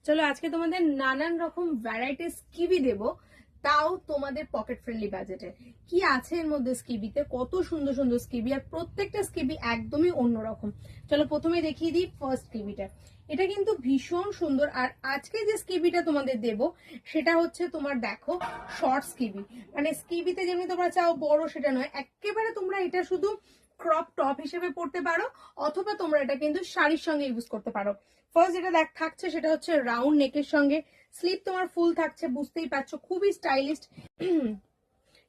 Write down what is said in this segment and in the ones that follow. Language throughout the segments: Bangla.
চলো আজকে তোমাদের নানান রকম ভ্যারাইটিস স্কিবি দেবো, তাও তোমাদের পকেট ফ্রেন্ডলি বাজেটে। কি আছে এর মধ্যে স্কিবিতে, কত সুন্দর সুন্দর স্কিবি, আর প্রত্যেকটা স্কিবি একদমই অন্যরকম। চলো প্রথমে দেখিয়ে দিই ফার্স্ট স্কিবিটা। এটা কিন্তু ভীষণ সুন্দর। আর আজকে যে স্কিবিটা তোমাদের দেব সেটা হচ্ছে তোমার দেখো শর্ট স্কিবি। মানে স্কিবিতে যেমনি তোমরা চাও বড় সেটা নয়, একেবারে তোমরা এটা শুধু ক্রপ টপ হিসেবে পড়তে পারো, অথবা তোমরা এটা কিন্তু শাড়ির সঙ্গে ইউজ করতে পারো। ফার্স্ট যেটা থাকছে সেটা হচ্ছে রাউন্ড নেকের সঙ্গে, স্লিভ তোমার ফুল থাকছে, বুঝতেই পারছো খুবই স্টাইলিস্ট।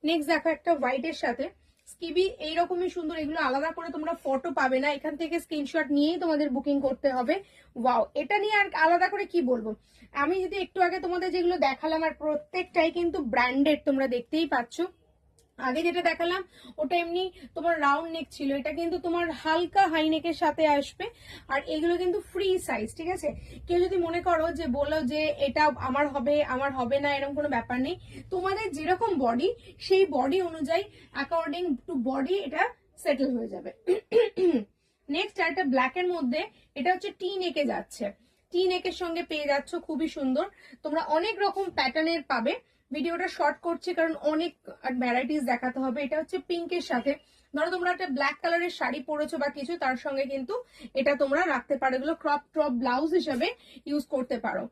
নেক্সট দেখো একটা হোয়াইটের সাথে স্কিবি এইরকমই সুন্দর। এগুলো আলাদা করে তোমরা ফটো পাবে না, এখান থেকে স্ক্রিনশট নিয়েই তোমাদের বুকিং করতে হবে। ওয়াও, এটা নিয়ে আর আলাদা করে কি বলবো। আমি যদি একটু আগে তোমাদের যেগুলো দেখালাম, আর প্রত্যেকটাই কিন্তু ব্র্যান্ডেড, তোমরা দেখতেই পাচ্ছ। আগে যেটা দেখালাম ওটা এমনি তোমার রাউন্ড নেক ছিল, এটা কিন্তু তোমার হালকা হাই নেকের সাথে আসবে। আর এগুলো কিন্তু ফ্রি সাইজ, ঠিক আছে। কেউ যদি মনে করো যে বলো যে এটা আমার হবে না, এরকম কোনো ব্যাপার নেই। তোমাদের যেরকম বডি সেই বডি অনুযায়ী অ্যাকর্ডিং টু বডি এটা সেটেল হয়ে যাবে। নেক্সট একটা ব্ল্যাক এর মধ্যে, এটা হচ্ছে টি নেকে যাচ্ছে, টি নেকের সঙ্গে পেয়ে যাচ্ছ, খুবই সুন্দর। তোমরা অনেক রকম প্যাটার্নের পাবে। ভিডিওটা শর্ট করছি কারণ অনেক ভ্যারাইটিস দেখাতে হবে। এটা হচ্ছে পিঙ্কের সাথে, ধরো তোমরা একটা ব্ল্যাক কালারের শাড়ি পরেছো বা কিছু, তার সঙ্গে কিন্তু এটা তোমরা রাখতে পারো। এগুলো ক্রপ টপ ব্লাউজ হিসেবে ইউজ করতে পারো।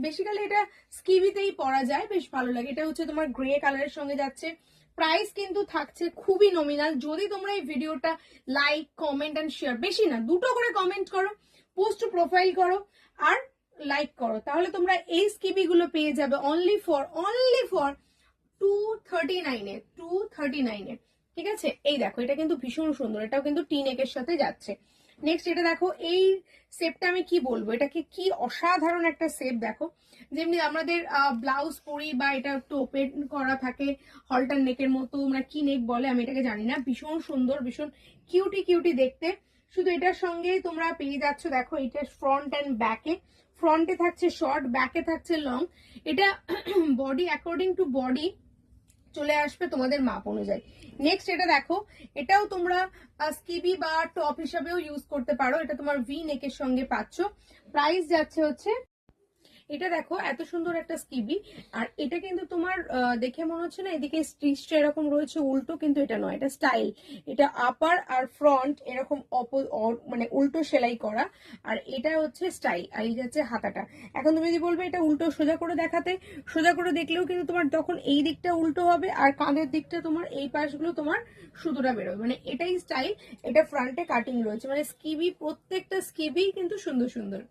বেসিক্যালি এটা স্কিবিতেই পরা যায়, বেশ ভালো লাগে। এটা হচ্ছে তোমার গ্রে কালারের সঙ্গে যাচ্ছে। প্রাইস কিন্তু থাকছে খুবই নমিনাল। যদি তোমরা এই ভিডিওটা লাইক কমেন্ট এন্ড শেয়ার, বেশি না দুটো করে কমেন্ট করো, পোস্ট প্রোফাইল করো আর লাইক করো, তাহলে তোমরা এই স্কিবি গুলো পেয়ে যাবে অনলি ফর 239 এ, 239 এ, ঠিক আছে। এই দেখো এটা কিন্তু ভীষণ সুন্দর, এটাও কিন্তু টি নেকের সাথে যাচ্ছে। নেক্সট এটা দেখো, এই শেপটা আমি কি বলবো, এটাকে কি অসাধারণ একটা শেপ দেখো। যেমনি আমাদের ব্লাউজ পরি বা এটা একটু ওপেন করা থাকে হলটার নেকের মতো, আমরা কি নেক বলে আমি এটাকে জানি না, ভীষণ সুন্দর, ভীষণ কিউটি কিউটি দেখতে। শুধু এটার সঙ্গে তোমরা পেয়ে যাচ্ছ দেখো, এটা ফ্রন্ট অ্যান্ড ব্যাকে, ফ্রন্টে থাকছে শর্ট, ব্যাকে থাকছে লং। এটা বডি অ্যাকর্ডিং টু বডি চলে আসবে তোমাদের মাপ অনুযায়ী। নেক্সট এটা দেখো, এটাও তোমরা স্কিবি বা টপ হিসাবেও ইউজ করতে পারো। এটা তোমার ভি নেকের সঙ্গে পাচ্ছ। প্রাইস যাচ্ছে হচ্ছে, এটা দেখো এত সুন্দর একটা স্কিবি। আর এটা কিন্তু তোমার দেখে মনে হচ্ছে না এদিকে স্টিচটা এরকম রয়েছে উল্টো, কিন্তু এটা নয়, এটা স্টাইল। এটা আপার আর ফ্রন্ট এরকম মানে উল্টো সেলাই করা, আর এটা হচ্ছে স্টাইল। আর এই যাচ্ছে হাতাটা। এখন তুমি যদি বলবে এটা উল্টো সোজা করে দেখাতে, সোজা করে দেখলেও কিন্তু তোমার তখন এই দিকটা উল্টো হবে, আর কাঁধের দিকটা তোমার এই পাশগুলো তোমার সুতোটা বেরোবে, মানে এটাই স্টাইল। এটা ফ্রন্টে কাটিং রয়েছে, মানে স্কিবি প্রত্যেকটা স্কিবি কিন্তু সুন্দর সুন্দর।